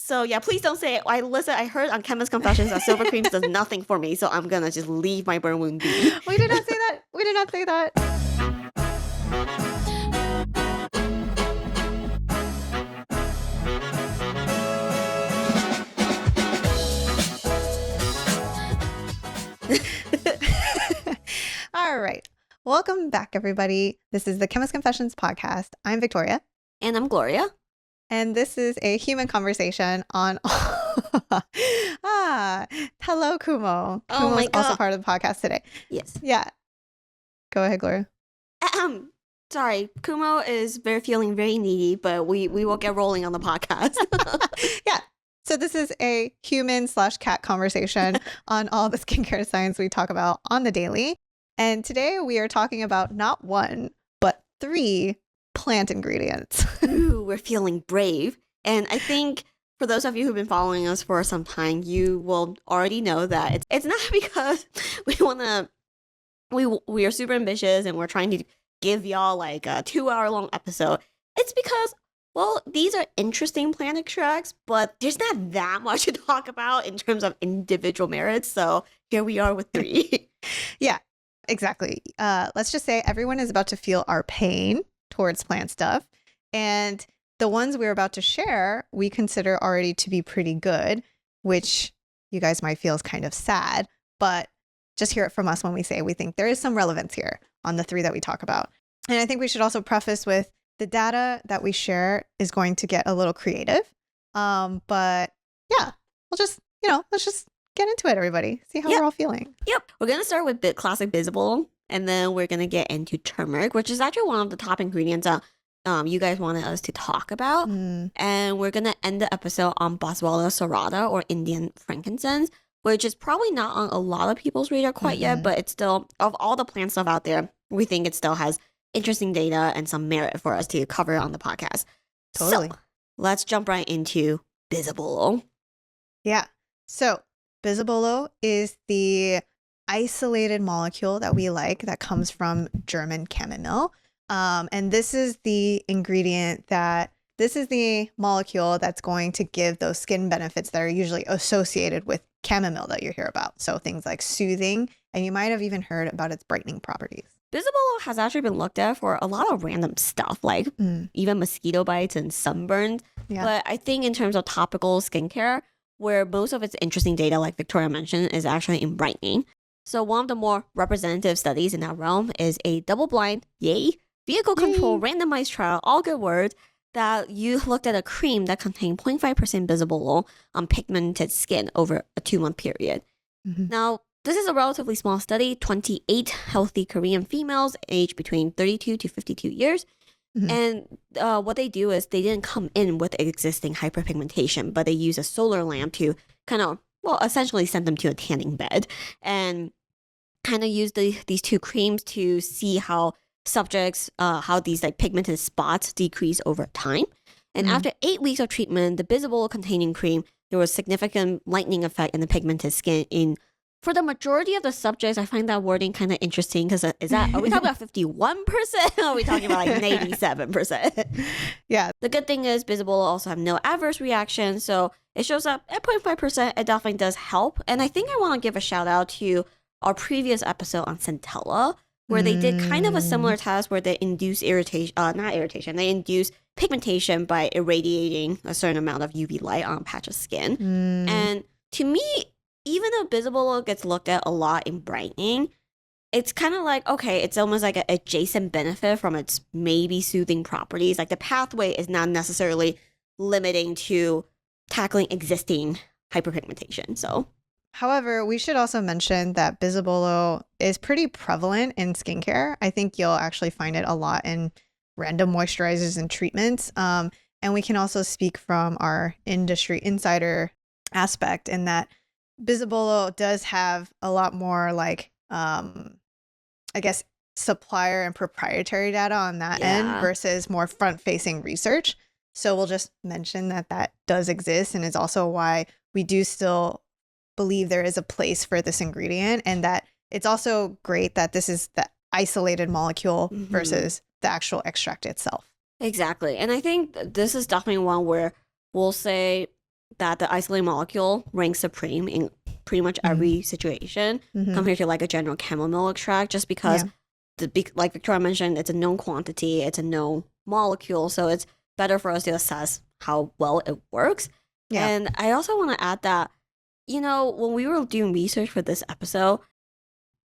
So yeah, please don't say it. I heard on Chemist Confessions that silver creams does nothing for me, so I'm gonna just leave my burn wound be. We did not say that. We did not say that. All right. Welcome back, everybody. This is the Chemist Confessions podcast. I'm Victoria. And I'm Gloria. And this is a human conversation on... hello, Kumo. Oh my Kumo's also part of the podcast today. Yes. Yeah. Go ahead, Gloria. Sorry, Kumo is feeling very needy, but we will get rolling on the podcast. Yeah. So this is a human/cat conversation on all the skincare science we talk about on the daily. And today we are talking about not one, but 3 plant ingredients. Ooh, we're feeling brave. And I think for those of you who've been following us for some time, you will already know that it's not because we are super ambitious and we're trying to give y'all like a 2-hour-long episode. It's because, well, these are interesting plant extracts, but there's not that much to talk about in terms of individual merits. So here we are with 3. Yeah, exactly. Let's just say everyone is about to feel our pain towards plant stuff. And the ones we're about to share, we consider already to be pretty good, which you guys might feel is kind of sad, but just hear it from us when we say we think there is some relevance here on the 3 that we talk about. And I think we should also preface with the data that we share is going to get a little creative. But yeah, let's just get into it, everybody. See how we're all feeling. Yep. We're going to start with classic Bisabolol, and then we're going to get into turmeric, which is actually one of the top ingredients that you guys wanted us to talk about. And we're going to end the episode on Boswellia Serrata, or Indian frankincense, which is probably not on a lot of people's radar quite yet, but it's still, of all the plant stuff out there, we think it still has interesting data and some merit for us to cover on the podcast. Totally. So let's jump right into Bisabolol. Yeah. So Bisabolol is the isolated molecule that we like that comes from German chamomile. And this is the molecule that's going to give those skin benefits that are usually associated with chamomile that you hear about. So things like soothing, and you might have even heard about its brightening properties. Bisabolol has actually been looked at for a lot of random stuff, like even mosquito bites and sunburns. Yeah. But I think in terms of topical skincare, where most of its interesting data, like Victoria mentioned, is actually in brightening. So one of the more representative studies in that realm is a double-blind, vehicle-controlled randomized trial, all good words, that you looked at a cream that contained 0.5% Bisabolol on pigmented skin over a 2-month period. Now, this is a relatively small study, 28 healthy Korean females aged between 32 to 52 years. And what they do is they didn't come in with existing hyperpigmentation, but they use a solar lamp to kind of, essentially send them to a tanning bed and kind of use these 2 creams to see how subjects, how these like pigmented spots decrease over time. And after 8 weeks of treatment, the Bisabolol containing cream, there was significant lightening effect in the pigmented skin for the majority of the subjects. I find that wording kind of interesting because are we talking about 51%? Or are we talking about like 87%? Yeah. The good thing is Bisabolol also have no adverse reaction. So it shows up at 0.5%. It definitely does help. And I think I want to give a shout out to our previous episode on centella, where they did kind of a similar test where they induce they induce pigmentation by irradiating a certain amount of UV light on a patch of skin. And to me, even though Bisabolol gets looked at a lot in brightening, it's kind of like, okay, it's almost like an adjacent benefit from its maybe soothing properties. Like the pathway is not necessarily limiting to tackling existing hyperpigmentation. So, however, we should also mention that Bisabolol is pretty prevalent in skincare. I think you'll actually find it a lot in random moisturizers and treatments. And we can also speak from our industry insider aspect in that Bisabolol does have a lot more like, I guess, supplier and proprietary data on that end versus more front-facing research. So we'll just mention that does exist, and is also why we do still believe there is a place for this ingredient, and that it's also great that this is the isolated molecule versus the actual extract itself. Exactly. And I think this is definitely one where we'll say that the isolated molecule ranks supreme in pretty much every situation compared to like a general chamomile extract, just because like Victoria mentioned, it's a known quantity, it's a known molecule, so it's better for us to assess how well it works. And I also want to add that, you know, when we were doing research for this episode,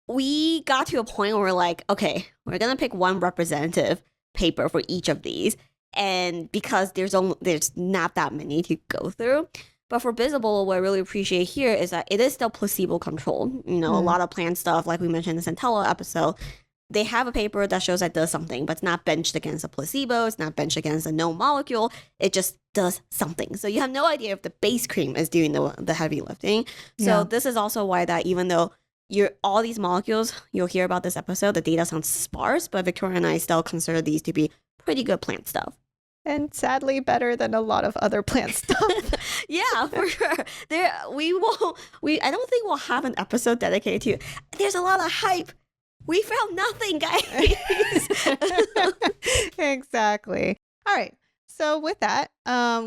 we got to a point where we're like, okay, we're gonna pick one representative paper for each of these, and because there's not that many to go through. But for Bisabolol, what I really appreciate here is that it is still placebo controlled. You know, a lot of plant stuff, like we mentioned in the centella episode, they have a paper that shows that it does something, but it's not benched against a placebo. It's not benched against a known molecule. It just does something. So you have no idea if the base cream is doing the heavy lifting. So this is also why that even though all these molecules you'll hear about this episode, the data sounds sparse, but Victoria and I still consider these to be pretty good plant stuff. And sadly, better than a lot of other plant stuff. Yeah, for sure. I don't think we'll have an episode dedicated to. There's a lot of hype. We found nothing, guys. Exactly. All right. So with that,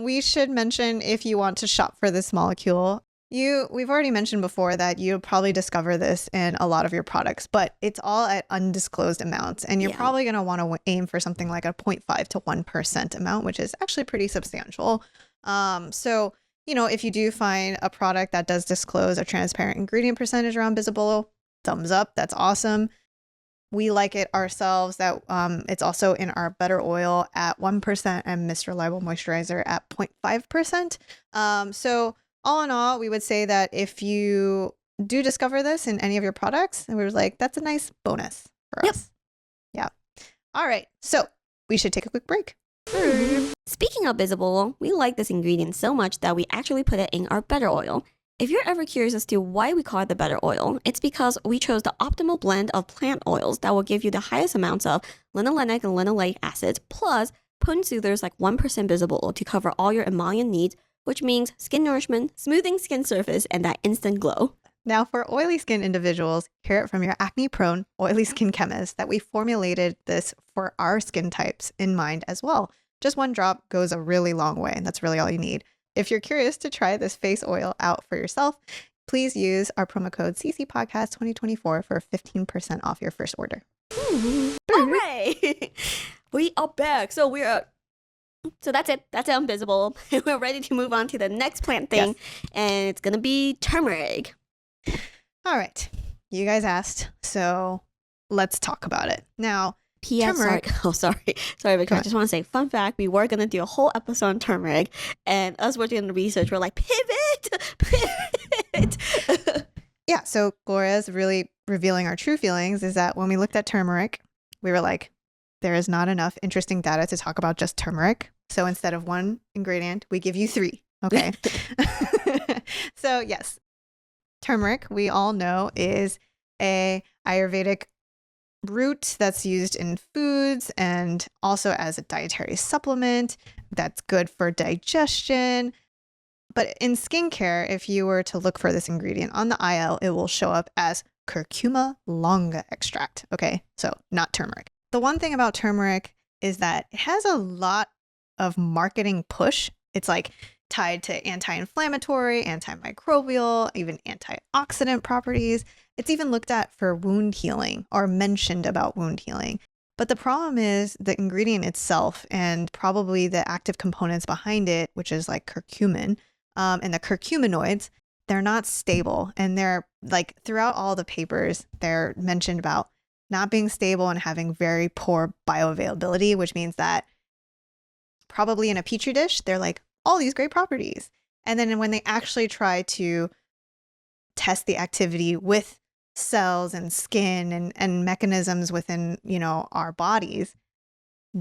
we should mention, if you want to shop for this molecule, we've already mentioned before that you'll probably discover this in a lot of your products, but it's all at undisclosed amounts. And you're probably going to want to aim for something like a 0.5 to 1% amount, which is actually pretty substantial. So, you know, if you do find a product that does disclose a transparent ingredient percentage around Bisabolol, thumbs up. That's awesome. We like it ourselves that it's also in our Better Oil at 1% and Mist Reliable Moisturizer at 0.5%. So all in all, we would say that if you do discover this in any of your products, and we were like, that's a nice bonus for us. Yeah. All right. So we should take a quick break. Speaking of Bisabolol, we like this ingredient so much that we actually put it in our Better Oil. If you're ever curious as to why we call it the Better Oil, it's because we chose the optimal blend of plant oils that will give you the highest amounts of linolenic and linoleic acids, plus potent soothers like 1% Bisabolol to cover all your emollient needs, which means skin nourishment, smoothing skin surface, and that instant glow. Now, for oily skin individuals, hear it from your acne-prone, oily skin chemist that we formulated this for our skin types in mind as well. Just one drop goes a really long way, and that's really all you need. If you're curious to try this face oil out for yourself, please use our promo code CCPodcast2024 for 15% off your first order. All right. We are back. So that's it. That's on Bisabolol. We're ready to move on to the next plant thing, and it's going to be turmeric. All right. You guys asked, so let's talk about it. Now, turmeric. Sorry, Victoria. I just want to say, fun fact, we were going to do a whole episode on turmeric, and us working the research, we're like, pivot. Yeah, so Gloria's really revealing our true feelings is that when we looked at turmeric, we were like, there is not enough interesting data to talk about just turmeric. So instead of one ingredient, we give you 3. Okay. So yes, turmeric, we all know, is a Ayurvedic root that's used in foods and also as a dietary supplement that's good for digestion. But in skincare, if you were to look for this ingredient on the aisle, it will show up as curcuma longa extract. Okay, so not turmeric. The one thing about turmeric is that it has a lot of marketing push. It's like tied to anti-inflammatory, antimicrobial, even antioxidant properties. It's even looked at for wound healing or mentioned about wound healing. But the problem is the ingredient itself and probably the active components behind it, which is like curcumin and the curcuminoids, they're not stable. And they're like throughout all the papers, they're mentioned about not being stable and having very poor bioavailability, which means that probably in a petri dish, they're like all these great properties. And then when they actually try to test the activity with cells and skin and mechanisms within, you know, our bodies,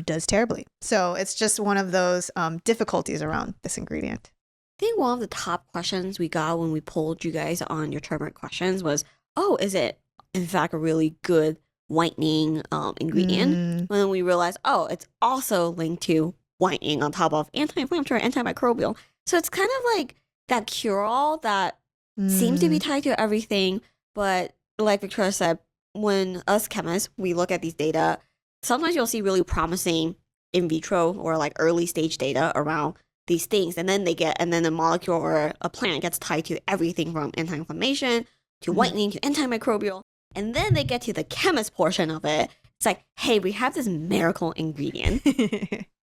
does terribly. So it's just one of those difficulties around this ingredient. I think one of the top questions we got when we polled you guys on your turmeric questions was, oh, is it in fact a really good whitening ingredient? When we realized, oh, it's also linked to whitening on top of anti-inflammatory, antimicrobial. So it's kind of like that cure-all that seems to be tied to everything. But like Victoria said, when us chemists, we look at these data, sometimes you'll see really promising in vitro or like early stage data around these things, and then a molecule or a plant gets tied to everything from anti-inflammation to whitening to antimicrobial. And then they get to the chemist portion of it. It's like, hey, we have this miracle ingredient.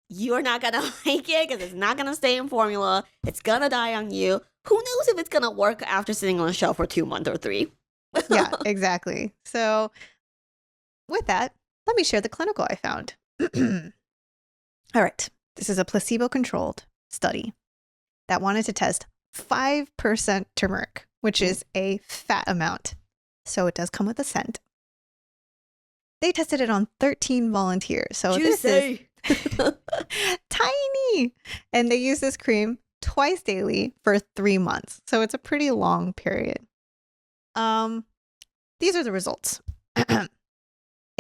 You're not going to like it because it's not going to stay in formula. It's going to die on you. Who knows if it's going to work after sitting on a shelf for 2 months or 3? Yeah, exactly. So with that, let me share the clinical I found. All right. This is a placebo-controlled study that wanted to test 5% turmeric, which is a fat amount. So it does come with a scent. They tested it on 13 volunteers. So this is tiny. And they use this cream twice daily for 3 months. So it's a pretty long period. These are the results. A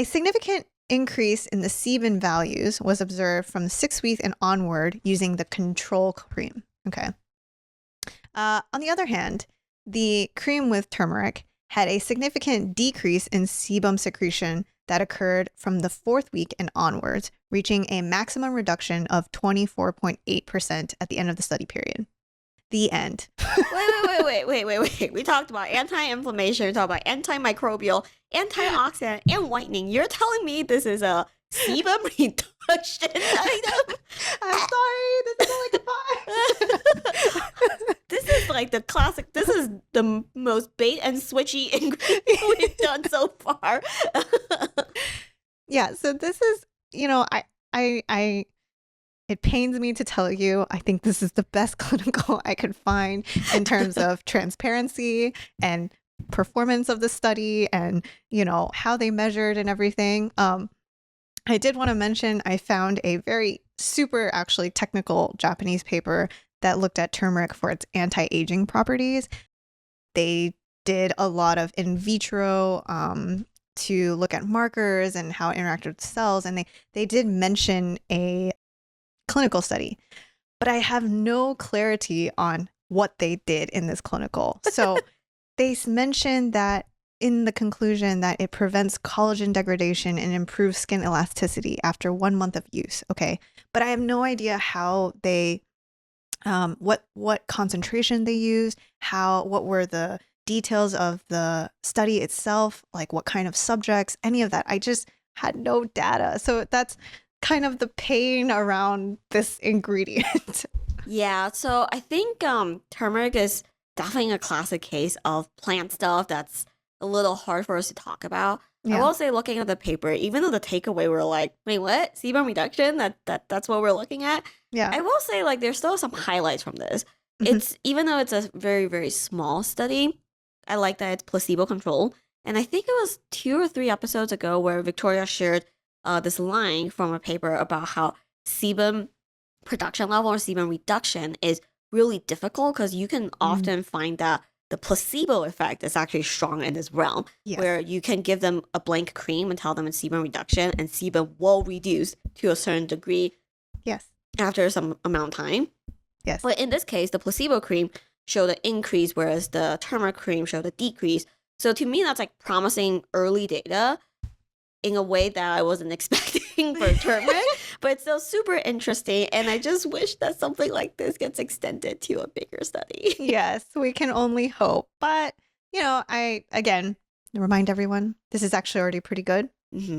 significant increase in the sebum values was observed from 6 weeks and onward using the control cream. Okay. On the other hand, the cream with turmeric had a significant decrease in sebum secretion that occurred from the 4th week and onwards, reaching a maximum reduction of 24.8% at the end of the study period. The end. Wait. We talked about anti-inflammation, we talked about antimicrobial, antioxidant, and whitening. You're telling me this is a sebum reduction item? I'm sorry, this is only goodbye. This is like the classic, this is the most bait and switchy ingredient we've done so far. Yeah, so this is, it pains me to tell you, I think this is the best clinical I could find in terms of transparency and performance of the study and, how they measured and everything. I did want to mention I found a very super actually technical Japanese paper that looked at turmeric for its anti-aging properties. They did a lot of in vitro to look at markers and how it interacted with cells. And they did mention a clinical study, but I have no clarity on what they did in this clinical. So they mentioned that in the conclusion that it prevents collagen degradation and improves skin elasticity after 1 month of use. Okay. But I have no idea how they, what concentration they used, what were the details of the study itself, like what kind of subjects, any of that. I just had no data. So that's kind of the pain around this ingredient. Yeah, so I think turmeric is definitely a classic case of plant stuff that's a little hard for us to talk about. Yeah. I will say, looking at the paper, even though the takeaway we're like, wait, what? Sebum reduction? That's what we're looking at? Yeah. I will say, like, there's still some highlights from this. It's, even though it's a very, very small study, I like that it's placebo controlled. And I think it was 2 or 3 episodes ago where Victoria shared this line from a paper about how sebum production level or sebum reduction is really difficult because you can often find that the placebo effect is actually strong in this realm, where you can give them a blank cream and tell them it's sebum reduction, and sebum will reduce to a certain degree after some amount of time. Yes. But in this case, the placebo cream showed an increase, whereas the turmeric cream showed a decrease. So to me, that's like promising early data in a way that I wasn't expecting for turmeric, but it's still super interesting. And I just wish that something like this gets extended to a bigger study. Yes, we can only hope. But, I, again, remind everyone, this is actually already pretty good.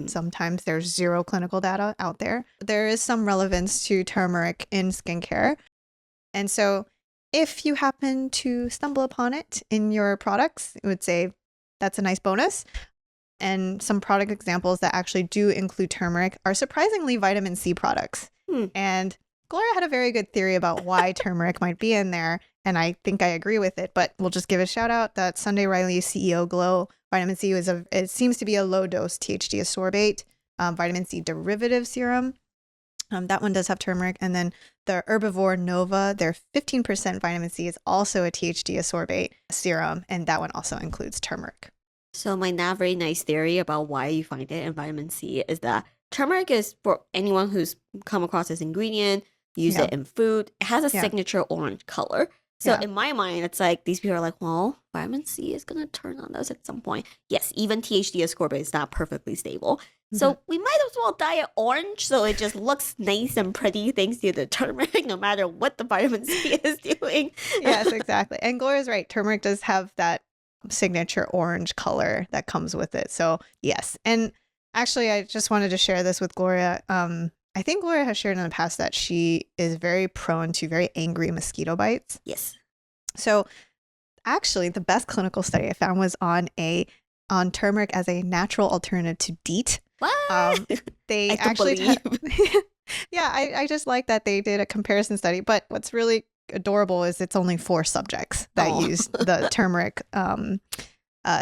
Sometimes there's 0 clinical data out there. There is some relevance to turmeric in skincare. And so if you happen to stumble upon it in your products, I would say that's a nice bonus. And some product examples that actually do include turmeric are surprisingly vitamin C products. And Gloria had a very good theory about why turmeric might be in there, and I think I agree with it. But we'll just give a shout out that Sunday Riley's CEO Glow vitamin C it seems to be a low dose THD ascorbate vitamin C derivative serum. That one does have turmeric. And then the Herbivore Nova, their 15% vitamin C is also a THD ascorbate serum, and that one also includes turmeric. So my not very nice theory about why you find it in vitamin C is that turmeric is, for anyone who's come across this ingredient, use it in food, it has a signature orange color. So in my mind, it's like these people are like, well, vitamin C is going to turn on us at some point. Yes, even THD ascorbate is not perfectly stable. So we might as well dye it orange so it just looks nice and pretty thanks to the turmeric, no matter what the vitamin C is doing. Yes, exactly. And Gloria's right. Turmeric does have that signature orange color that comes with it. So yes. And actually, I just wanted to share this with Gloria. I think Gloria has shared in the past that she is very prone to very angry mosquito bites. Yes. So actually, the best clinical study I found was on turmeric as a natural alternative to DEET. What? They I actually yeah, I just like that they did a comparison study. But what's really adorable is it's only 4 subjects that used the turmeric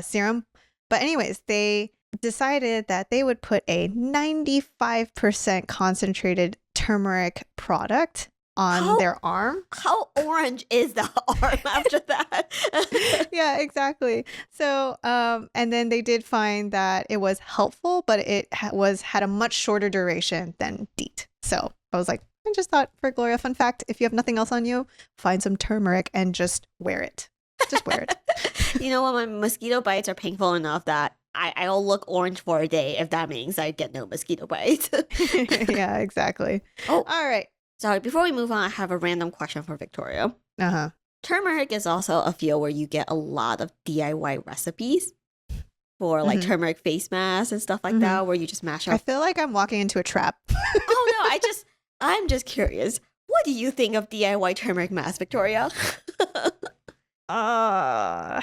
serum. But anyways, they decided that they would put a 95% concentrated turmeric product on their arm. How orange is the arm after that? Yeah, exactly. So, and then they did find that it was helpful, but it had a much shorter duration than DEET. So I was like, I just thought for Gloria, fun fact, if you have nothing else on you, find some turmeric and just wear it. Just wear it. You know what? My mosquito bites are painful enough that I'll look orange for a day if that means I get no mosquito bites. Yeah, exactly. Oh, all right. Sorry, before we move on, I have a random question for Victoria. Turmeric is also a field where you get a lot of DIY recipes for like turmeric face masks and stuff like that, where you just mash up. I feel like I'm walking into a trap. Oh no, I'm just curious. What do you think of DIY turmeric mask, Victoria? I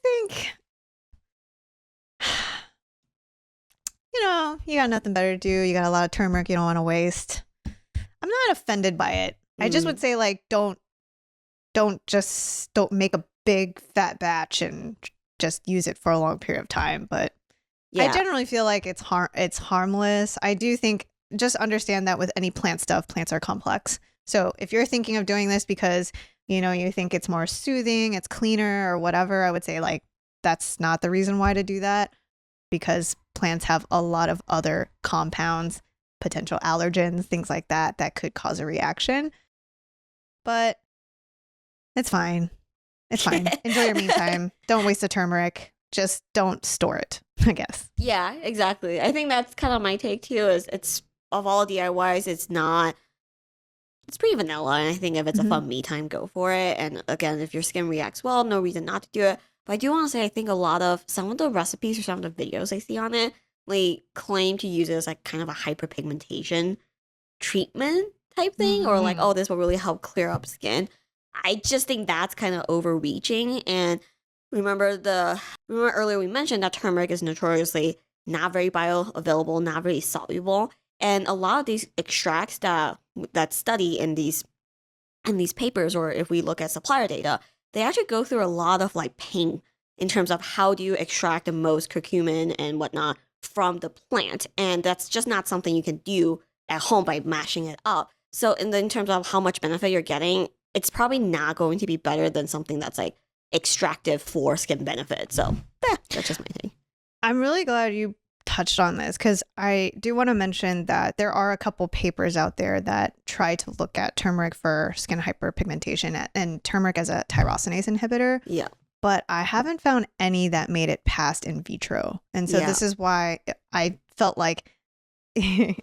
think, you got nothing better to do. You got a lot of turmeric you don't want to waste. I'm not offended by it. I just would say, like, don't make a big fat batch and just use it for a long period of time. But I generally feel like it's harmless. I do think, just understand that with any plant stuff, plants are complex. So if you're thinking of doing this because, you think it's more soothing, it's cleaner or whatever, I would say, like, that's not the reason why to do that, because plants have a lot of other compounds, potential allergens, things like that could cause a reaction. But it's fine. It's fine. Enjoy your meantime. Don't waste the turmeric. Just don't store it, I guess. Yeah, exactly. I think that's kind of my take too, is it's, of all DIYs, it's pretty vanilla. And I think if it's a fun me time, go for it. And again, if your skin reacts well, no reason not to do it. But I do want to say, I think some of the recipes or some of the videos I see on it, they claim to use it as like kind of a hyperpigmentation treatment type thing, or like, oh, this will really help clear up skin. I just think that's kind of overreaching. And remember earlier we mentioned that turmeric is notoriously not very bioavailable, not very soluble. And a lot of these extracts that study in these papers, or if we look at supplier data, they actually go through a lot of like pain in terms of how do you extract the most curcumin and whatnot from the plant. And that's just not something you can do at home by mashing it up. So in terms of how much benefit you're getting, it's probably not going to be better than something that's like extractive for skin benefit. So that's just my thing. I'm really glad you touched on this, because I do want to mention that there are a couple papers out there that try to look at turmeric for skin hyperpigmentation and turmeric as a tyrosinase inhibitor. Yeah. But I haven't found any that made it past in vitro. And so this is why I felt like,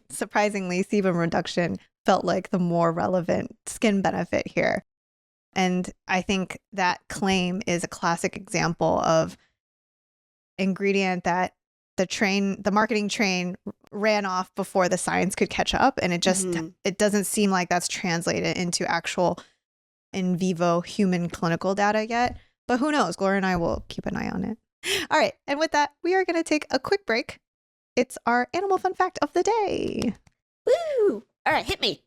surprisingly, sebum reduction felt like the more relevant skin benefit here. And I think that claim is a classic example of ingredient that the marketing train ran off before the science could catch up. And it just, it doesn't seem like that's translated into actual in vivo human clinical data yet. But who knows? Gloria and I will keep an eye on it. All right. And with that, we are going to take a quick break. It's our animal fun fact of the day. Woo! All right, hit me.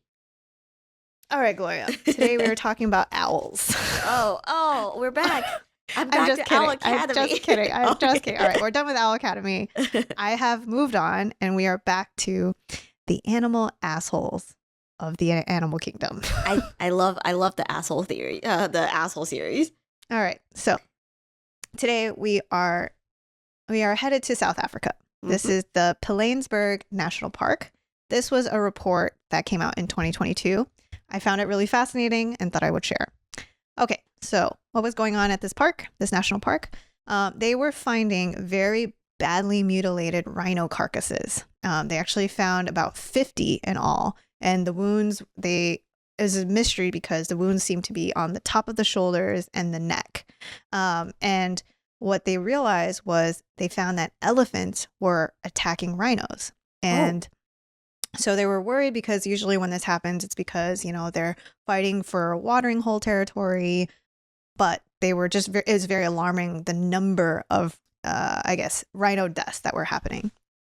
All right, Gloria. Today we were talking about owls. Oh, we're back. I'm just kidding. Owl Academy. I'm just kidding. I'm just kidding. All right, we're done with Owl Academy. I have moved on, and we are back to the animal assholes of the animal kingdom. I love the asshole theory. The asshole series. All right, so today we are headed to South Africa. This is the Pilanesberg National Park. This was a report that came out in 2022. I found it really fascinating and thought I would share. Okay, So what was going on at this park, this national park? They were finding very badly mutilated rhino carcasses. They actually found about 50 in all. And the wounds, it was a mystery because the wounds seemed to be on the top of the shoulders and the neck. And what they realized was they found that elephants were attacking rhinos. And so they were worried because usually when this happens, it's because, they're fighting for watering hole territory. But they were just, it was very alarming, the number of, rhino deaths that were happening.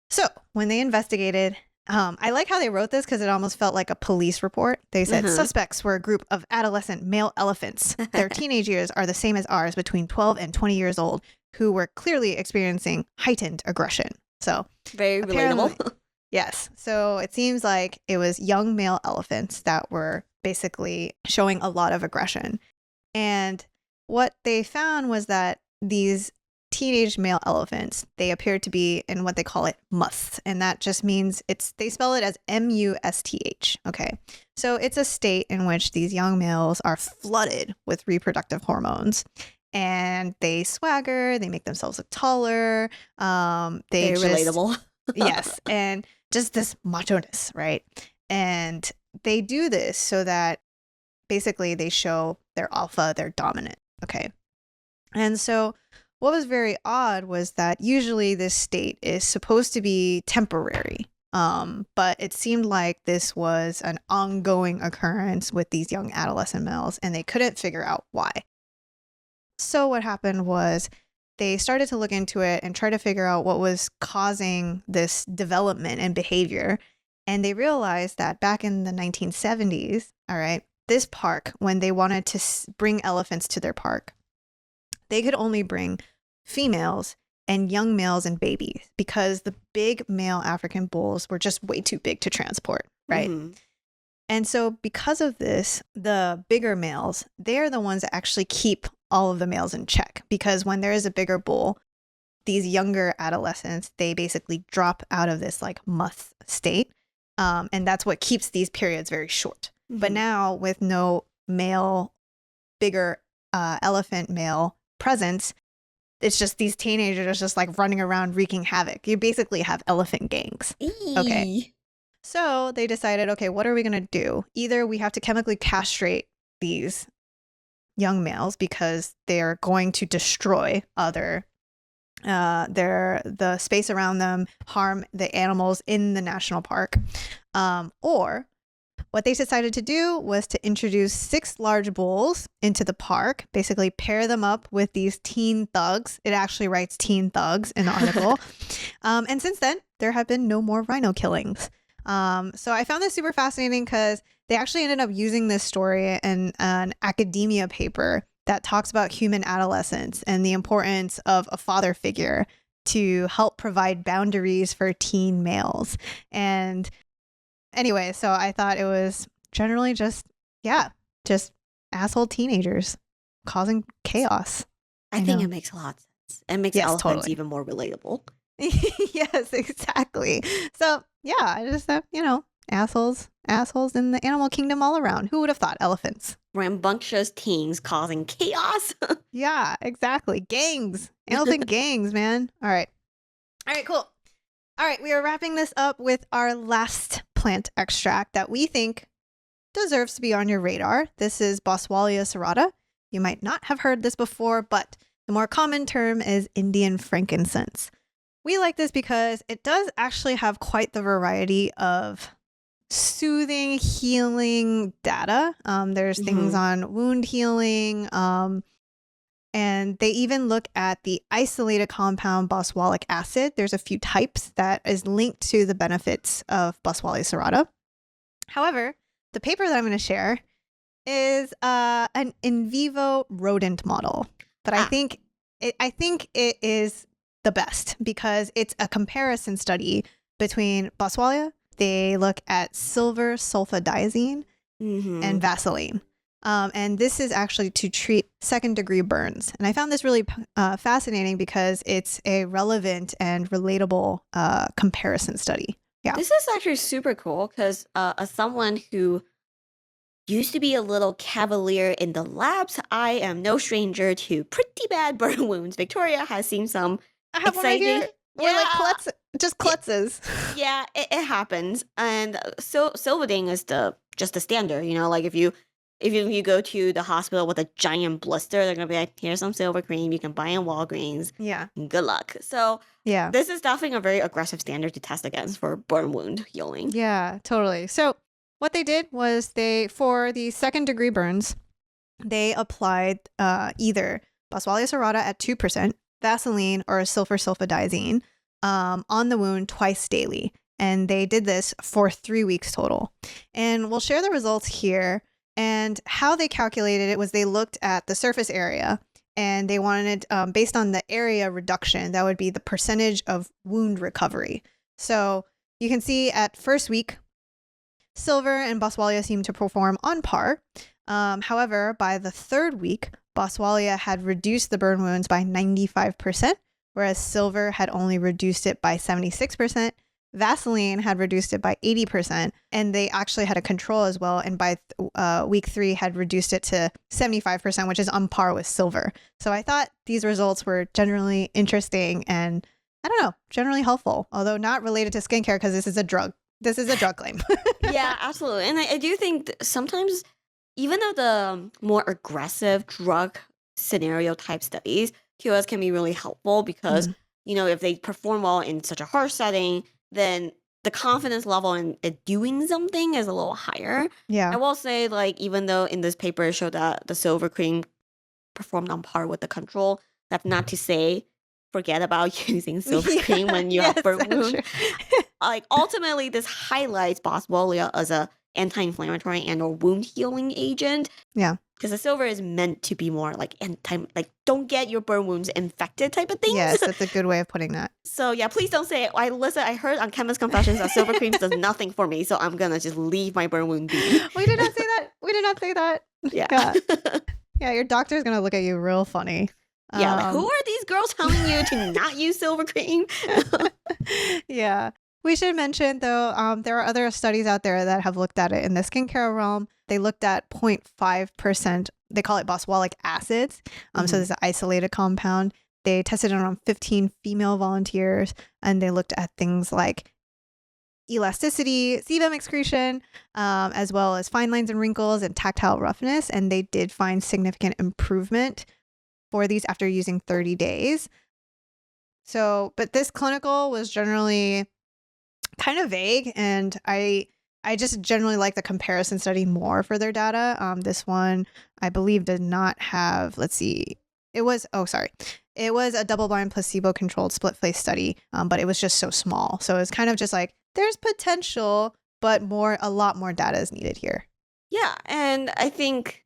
So when they investigated, I like how they wrote this because it almost felt like a police report. They said suspects were a group of adolescent male elephants. Their teenage years are the same as ours, between 12 and 20 years old, who were clearly experiencing heightened aggression. So very relatable. Yes. So it seems like it was young male elephants that were basically showing a lot of aggression. And what they found was that these teenage male elephants, they appeared to be in what they call it musth. And that just means they spell it as MUSTH. Okay. So it's a state in which these young males are flooded with reproductive hormones. And they swagger, they make themselves look taller. Very relatable. Yes. And just this macho-ness, right? And they do this so that basically they show they're alpha, they're dominant. Okay. And so what was very odd was that usually this state is supposed to be temporary. But it seemed like this was an ongoing occurrence with these young adolescent males, and they couldn't figure out why. So what happened was they started to look into it and try to figure out what was causing this development and behavior. And they realized that back in the 1970s, all right, this park, when they wanted to bring elephants to their park, they could only bring females and young males and babies because the big male African bulls were just way too big to transport, right? Mm-hmm. And so because of this, the bigger males, they're the ones that actually keep all of the males in check, because when there is a bigger bull, these younger adolescents, they basically drop out of this like musth state. And that's what keeps these periods very short. Mm-hmm. But now with no bigger elephant male presence, it's just these teenagers just like running around wreaking havoc. You basically have elephant gangs. Okay. So they decided, okay, what are we going to do? Either we have to chemically castrate these young males because they're going to destroy the space around them, harm the animals in the national park. Or what they decided to do was to introduce 6 large bulls into the park, basically pair them up with these teen thugs. It actually writes teen thugs in the article. And since then, there have been no more rhino killings. So I found this super fascinating because they actually ended up using this story in an academia paper that talks about human adolescence and the importance of a father figure to help provide boundaries for teen males. And anyway, so I thought it was generally just asshole teenagers causing chaos. I think it makes a lot of sense. It makes elephants even more relatable. Yes, exactly. So yeah, I just have, assholes in the animal kingdom all around. Who would have thought elephants? Rambunctious teens causing chaos. Yeah, exactly. Gangs. Elephant gangs, man. All right, cool. All right, we are wrapping this up with our last plant extract that we think deserves to be on your radar. This is Boswellia Serrata. You might not have heard this before, but the more common term is Indian frankincense. We like this because it does actually have quite the variety of soothing, healing data. There's things on wound healing, and they even look at the isolated compound boswellic acid. There's a few types that is linked to the benefits of Boswellia Serrata. However, the paper that I'm going to share is an in vivo rodent model, but I think it is the best because it's a comparison study between Boswellia. They look at silver sulfadiazine and Vaseline. And this is actually to treat second-degree burns. And I found this really fascinating because it's a relevant and relatable comparison study. Yeah. This is actually super cool because as someone who used to be a little cavalier in the labs. I am no stranger to pretty bad burn wounds. Victoria has seen some I have one right exciting. here. We're like just klutzes. Yeah, it happens. And so Silvadene is just the standard, like if you go to the hospital with a giant blister, they're gonna be like, here's some silver cream you can buy in Walgreens. Yeah. Good luck. So yeah, this is definitely a very aggressive standard to test against for burn wound healing. Yeah, totally. So what they did was for the 2nd-degree burns, they applied either Boswellia serrata at 2%, Vaseline, or sulfur sulfadiazine on the wound twice daily. And they did this for 3 weeks total. And we'll share the results here. And how they calculated it was they looked at the surface area, and they wanted, based on the area reduction, that would be the percentage of wound recovery. So you can see at first week, silver and Boswellia seemed to perform on par. However, by the 3rd week, Boswellia had reduced the burn wounds by 95%, whereas silver had only reduced it by 76%. Vaseline had reduced it by 80%, and they actually had a control as well. And by week 3 had reduced it to 75%, which is on par with silver. So I thought these results were generally interesting and, I don't know, generally helpful, although not related to skincare because this is a drug. This is a drug claim. Yeah, absolutely. And I do think sometimes, even though the more aggressive drug scenario type studies, QS can be really helpful because, if they perform well in such a harsh setting, then the confidence level in it doing something is a little higher. Yeah. I will say, even though in this paper it showed that the silver cream performed on par with the control, that's not to say forget about using silver cream when you have burn wound. Ultimately, this highlights Boswellia as a anti-inflammatory and or wound healing agent. Yeah. Because the silver is meant to be more don't get your burn wounds infected type of thing. Yes, that's a good way of putting that. So yeah, please don't say it. I heard on Chemist Confessions that silver cream does nothing for me, so I'm gonna just leave my burn wound be. We did not say that. We did not say that. Yeah. Yeah, your doctor's gonna look at you real funny. Yeah, who are these girls telling you to not use silver cream? Yeah. We should mention, though, there are other studies out there that have looked at it in the skincare realm. They looked at 0.5%. They call it boswellic acids. So this is an isolated compound. They tested it on 15 female volunteers, and they looked at things like elasticity, sebum excretion, as well as fine lines and wrinkles and tactile roughness. And they did find significant improvement for these after using 30 days. So, but this clinical was generally kind of vague, and I just generally like the comparison study more for their data. This one, I believe, did not have, it was a double-blind placebo-controlled split-face study, but it was just so small. So it's kind of just like, there's potential, but a lot more data is needed here. Yeah, and I think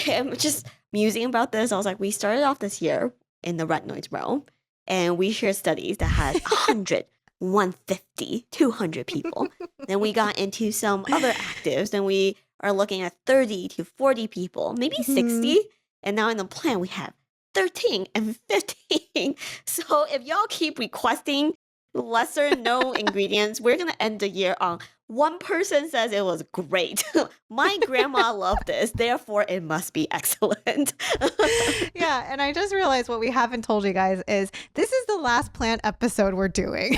I'm just musing about this. I was like, we started off this year in the retinoids realm, and we shared studies that had 100, 150, 200 people. Then we got into some other actives. Then we are looking at 30 to 40 people, maybe 60. And now in the plan, we have 13 and 15. So if y'all keep requesting lesser known ingredients, we're going to end the year on one person says it was great. My grandma loved this, therefore it must be excellent. Yeah, and I just realized what we haven't told you guys is this is the last plant episode we're doing.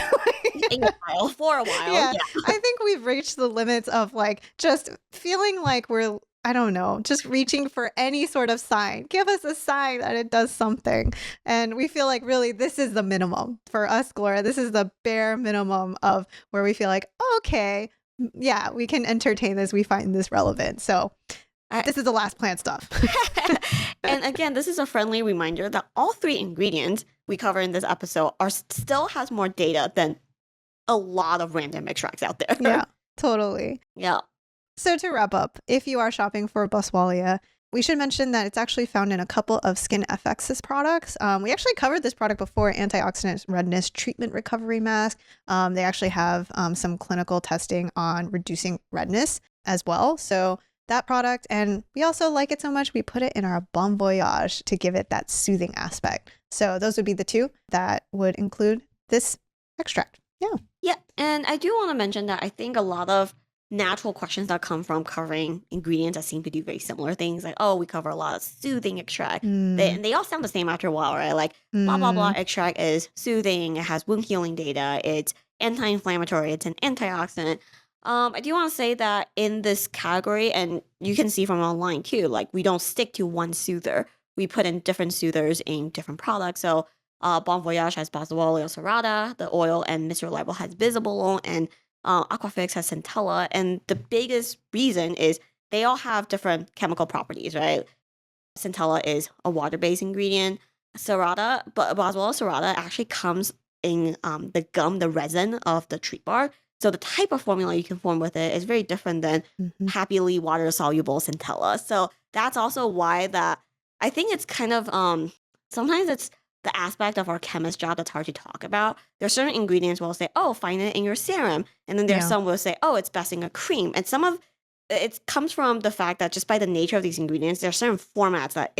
For a while. Yeah, I think we've reached the limits of just feeling like we're, I don't know, just reaching for any sort of sign. Give us a sign that it does something. And we feel like really this is the minimum. For us, Gloria, this is the bare minimum of where we feel like, okay, yeah, we can entertain this. We find this relevant. So this is the last plant stuff. And again, this is a friendly reminder that all 3 ingredients we cover in this episode still has more data than a lot of random extracts out there. Yeah, totally. Yeah. So to wrap up, if you are shopping for Boswellia, we should mention that it's actually found in a couple of SkinFX's products. We actually covered this product before, antioxidant redness treatment recovery mask. They actually have some clinical testing on reducing redness as well. So that product, and we also like it so much, we put it in our Balm Voyage to give it that soothing aspect. So those would be the 2 that would include this extract. Yeah. Yeah. And I do want to mention that I think a lot of natural questions that come from covering ingredients that seem to do very similar things. Like, oh, we cover a lot of soothing extract. They all sound the same after a while, right? Like, blah, blah, blah extract is soothing. It has wound healing data. It's anti-inflammatory. It's an antioxidant. I do want to say that in this category, and you can see from online too, like we don't stick to one soother. We put in different soothers in different products. So Balm Voyage has Boswellia Serrata, the oil, and Mr. Libel has Bisabolol, and Aquafix has centella. And the biggest reason is they all have different chemical properties, right? Centella is a water-based ingredient. Serrata, but Boswellia Serrata actually comes in the gum, the resin of the tree bark. So the type of formula you can form with it is very different than happily water-soluble centella. So that's also why that I think it's kind of sometimes it's the aspect of our chemist job that's hard to talk about. There are certain ingredients we'll say, oh, find it in your serum. And then there's some we'll say, oh, it's best in a cream. And some of it comes from the fact that just by the nature of these ingredients, there are certain formats that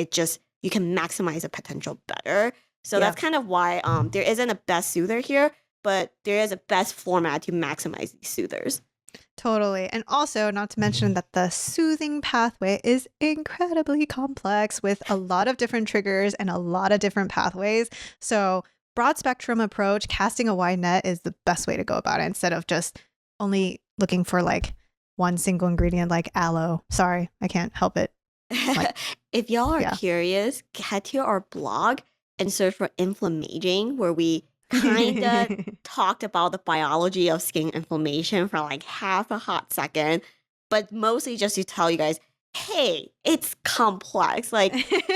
you can maximize the potential better. So that's kind of why there isn't a best soother here, but there is a best format to maximize these soothers. Totally. And also, not to mention that the soothing pathway is incredibly complex with a lot of different triggers and a lot of different pathways. So broad spectrum approach, casting a wide net is the best way to go about it instead of just only looking for like one single ingredient like aloe. Sorry, I can't help it. Like, if y'all are curious, head to our blog and search for Inflammaging, where we kind of talked about the biology of skin inflammation for like half a hot second, but mostly just to tell you guys, hey, it's complex. Like,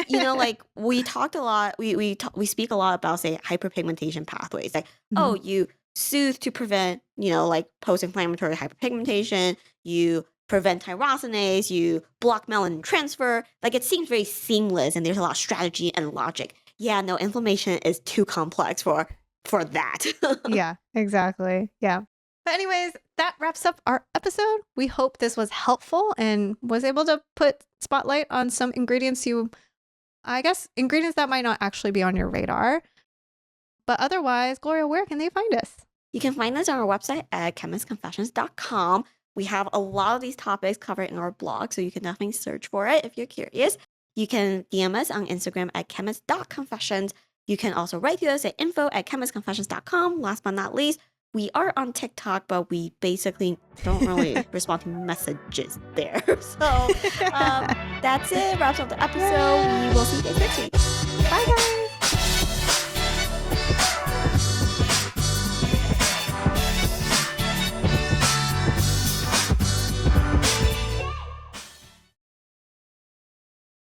you know, like we talked a lot, we speak a lot about, say, hyperpigmentation pathways. Like, oh, you soothe to prevent, you know, like post-inflammatory hyperpigmentation, you prevent tyrosinase, you block melanin transfer. Like, it seems very seamless and there's a lot of strategy and logic. Yeah, no, inflammation is too complex for that. Yeah, exactly. Yeah. But anyways, that wraps up our episode. We hope this was helpful and was able to put spotlight on some ingredients ingredients that might not actually be on your radar. But otherwise, Gloria, where can they find us? You can find us on our website at chemistconfessions.com. We have a lot of these topics covered in our blog, so you can definitely search for it if you're curious. You can DM us on Instagram at chemist.confessions. You can also write to us at info@chemistconfessions.com. Last but not least, we are on TikTok, but we basically don't really respond to messages there. So that's it. Wraps up the episode. We will see you guys next week. Bye, guys.